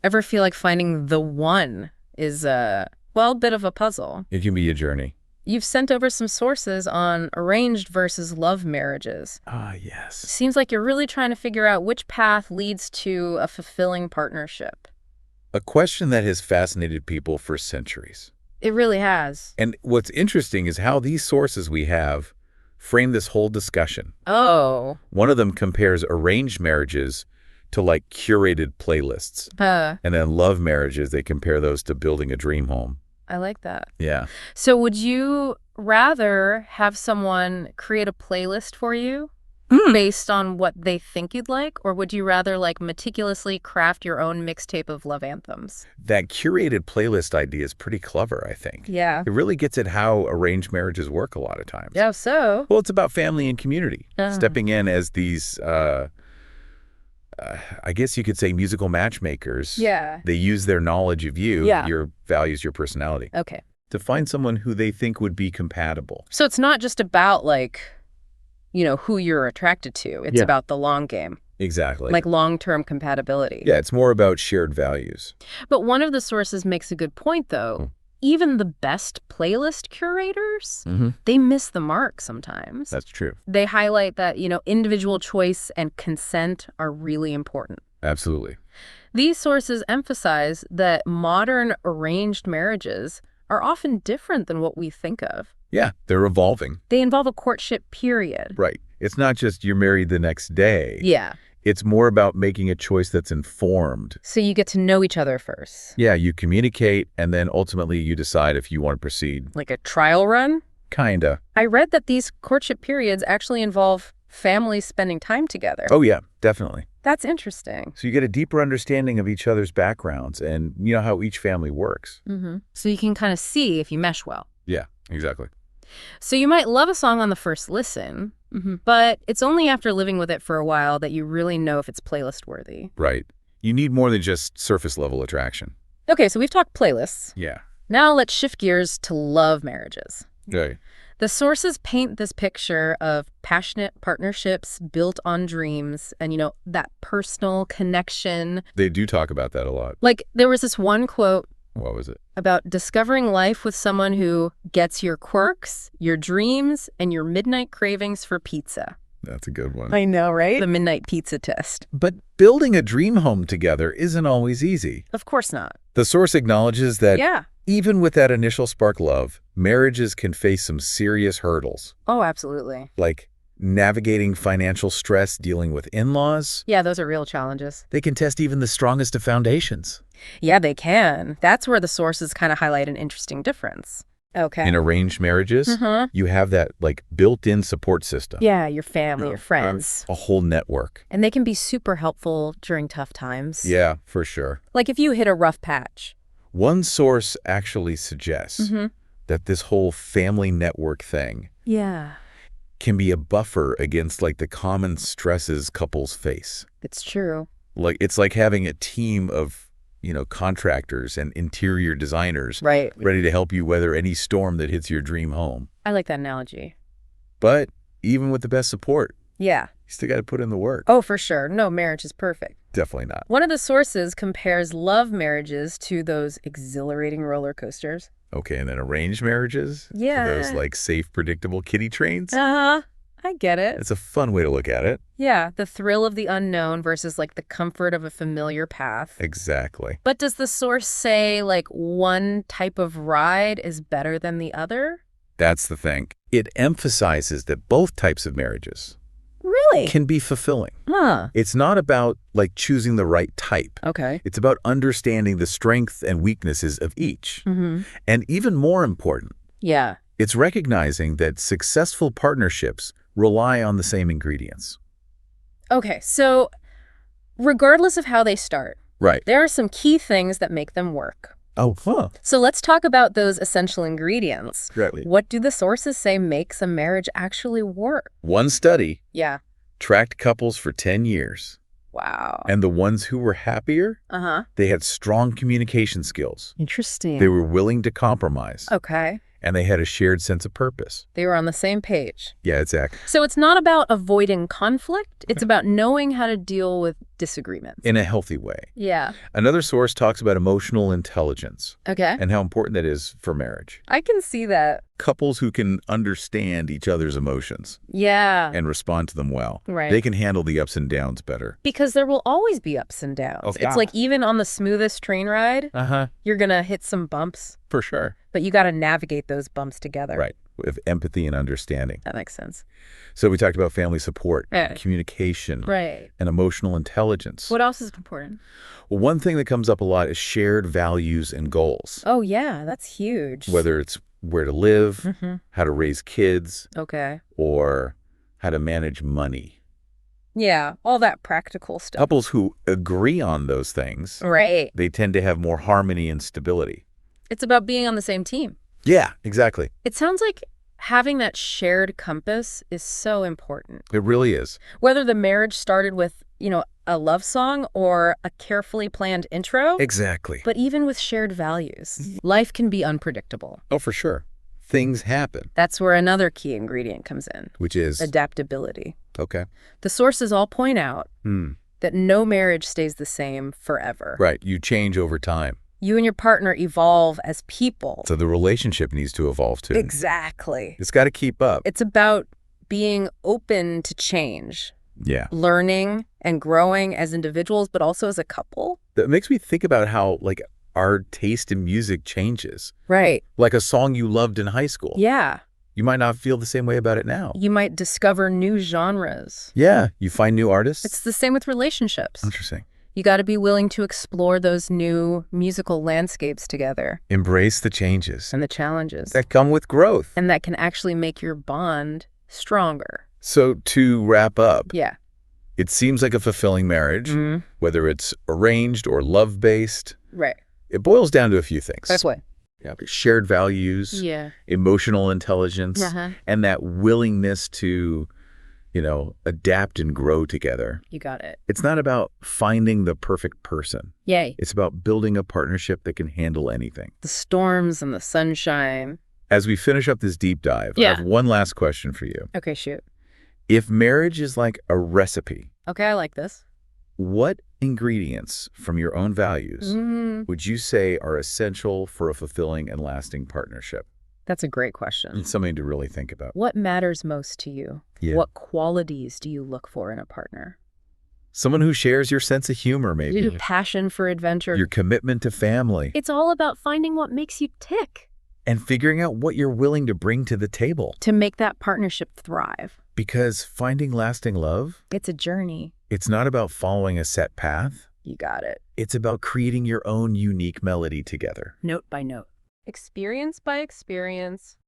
Ever feel like finding the one is, well, a bit of a puzzle? It can be a journey. You've sent over some sources on arranged versus love marriages. Ah, yes. Seems like you're really trying to figure out which path leads to a fulfilling partnership. A question that has fascinated people for centuries. It really has. And what's interesting is how these sources we have frame this whole discussion. Oh. One of them compares arranged marriages to like curated playlists. And then love marriages, they compare those to building a dream home. I like that. Yeah. So would you rather have someone create a playlist for you based on what they think you'd like, or would you rather like meticulously craft your own mixtape of love anthems? That curated playlist idea is pretty clever, I think. Yeah. It really gets at how arranged marriages work a lot of times. Yeah, so? Well, it's about family and community. Stepping in as these, I guess you could say musical matchmakers. Yeah. They use their knowledge of you, Yeah. your values, your personality, Okay. to find someone who they think would be compatible. So it's not just about like, you know, who you're attracted to. It's about the long game. Exactly. Like long-term compatibility. Yeah, it's more about shared values. But one of the sources makes a good point, though. Even the best playlist curators, they miss the mark sometimes. That's true. They highlight that, you know, individual choice and consent are really important. Absolutely. These sources emphasize that modern arranged marriages are often different than what we think of. Yeah, they're evolving. They involve a courtship period. Right. It's not just you're married the next day. Yeah. It's more about making a choice that's informed. So you get to know each other first. Yeah, you communicate, and then ultimately you decide if you want to proceed. Like a trial run? Kinda. I read that these courtship periods actually involve families spending time together. Oh, yeah, definitely. That's interesting. So you get a deeper understanding of each other's backgrounds and, you know, how each family works. So you can kind of see if you mesh well. Yeah, exactly. So you might love a song on the first listen, but it's only after living with it for a while that you really know if it's playlist worthy. Right. You need more than just surface level attraction. Okay, so we've talked playlists. Yeah. Now let's shift gears to love marriages. Right. The sources paint this picture of passionate partnerships built on dreams and, you know, that personal connection. They do talk about that a lot. Like there was this one quote What was it? about discovering life with someone who gets your quirks, your dreams, and your midnight cravings for pizza. That's a good one. I know, right? The midnight pizza test. But building a dream home together isn't always easy. Of course not. The source acknowledges that Yeah. even with that initial spark love, marriages can face some serious hurdles, Oh, absolutely. like navigating financial stress, dealing with in-laws. Yeah, those are real challenges. They can test even the strongest of foundations. Yeah, they can. That's where the sources kind of highlight an interesting difference. Okay. In arranged marriages, you have that like built-in support system. Yeah, your family, your friends. A whole network. And they can be super helpful during tough times. Yeah, for sure. Like if you hit a rough patch. One source actually suggests that this whole family network thing Yeah. can be a buffer against like the common stresses couples face. It's true. Like it's like having a team of, you know, contractors and interior designers Right. ready to help you weather any storm that hits your dream home. I like that analogy. But even with the best support, Yeah. you still got to put in the work. Oh, for sure. No marriage is perfect. Definitely not. One of the sources compares love marriages to those exhilarating roller coasters. Okay, and then arranged marriages? Yeah. Those like safe, predictable kiddie trains? Uh-huh. I get it. It's a fun way to look at it. Yeah, the thrill of the unknown versus like the comfort of a familiar path. Exactly. But does the source say like one type of ride is better than the other? That's the thing. It emphasizes that both types of marriages Really? can be fulfilling. Huh. It's not about like choosing the right type. Okay. It's about understanding the strengths and weaknesses of each. And even more important, Yeah. it's recognizing that successful partnerships rely on the same ingredients. Okay, so regardless of how they start, Right. there are some key things that make them work. Oh, huh. So let's talk about those essential ingredients. Greatly. What do the sources say makes a marriage actually work? One study Yeah. tracked couples for 10 years. Wow. And the ones who were happier, Uh-huh. they had strong communication skills. Interesting. They were willing to compromise. Okay. And they had a shared sense of purpose. They were on the same page. Yeah, exactly. So it's not about avoiding conflict. It's about knowing how to deal with disagreements. In a healthy way. Yeah. Another source talks about emotional intelligence. Okay. And how important that is for marriage. I can see that. Couples who can understand each other's emotions. Yeah. And respond to them well. Right. They can handle the ups and downs better. Because there will always be ups and downs. Oh, yeah. It's like even on the smoothest train ride, you're going to hit some bumps. For sure. But you got to navigate those bumps together. Right. With empathy and understanding. That makes sense. So we talked about family support, Right. communication, Right. and emotional intelligence. What else is important? Well, one thing that comes up a lot is shared values and goals. Oh, yeah. That's huge. Whether it's where to live, how to raise kids, Okay. or how to manage money. Yeah. All that practical stuff. Couples who agree on those things, Right. they tend to have more harmony and stability. It's about being on the same team. Yeah, exactly. It sounds like having that shared compass is so important. It really is. Whether the marriage started with, a love song or a carefully planned intro. Exactly. But even with shared values, life can be unpredictable. Oh, for sure. Things happen. That's where another key ingredient comes in. Which is? Adaptability. Okay. The sources all point out that no marriage stays the same forever. Right. You change over time. You and your partner evolve as people. So the relationship needs to evolve too. Exactly. It's got to keep up. It's about being open to change. Yeah. Learning and growing as individuals, but also as a couple. That makes me think about how, our taste in music changes. Right. Like a song you loved in high school. Yeah. You might not feel the same way about it now. You might discover new genres. Yeah. You find new artists. It's the same with relationships. Interesting. You got to be willing to explore those new musical landscapes together. Embrace the changes. And the challenges. That come with growth. And that can actually make your bond stronger. So to wrap up. Yeah. It seems like a fulfilling marriage, whether it's arranged or love-based. Right. It boils down to a few things. That's what. Yeah. Shared values. Yeah. Emotional intelligence. And that willingness to, adapt and grow together. You got it. It's not about finding the perfect person. Yay. It's about building a partnership that can handle anything. The storms and the sunshine. As we finish up this deep dive, I have one last question for you. Okay, shoot. If marriage is like a recipe. Okay, I like this. What ingredients from your own values would you say are essential for a fulfilling and lasting partnership? That's a great question. It's something to really think about. What matters most to you? Yeah. What qualities do you look for in a partner? Someone who shares your sense of humor, maybe. Your passion for adventure. Your commitment to family. It's all about finding what makes you tick. And figuring out what you're willing to bring to the table. To make that partnership thrive. Because finding lasting love, it's a journey. It's not about following a set path. You got it. It's about creating your own unique melody together. Note by note. Experience by experience.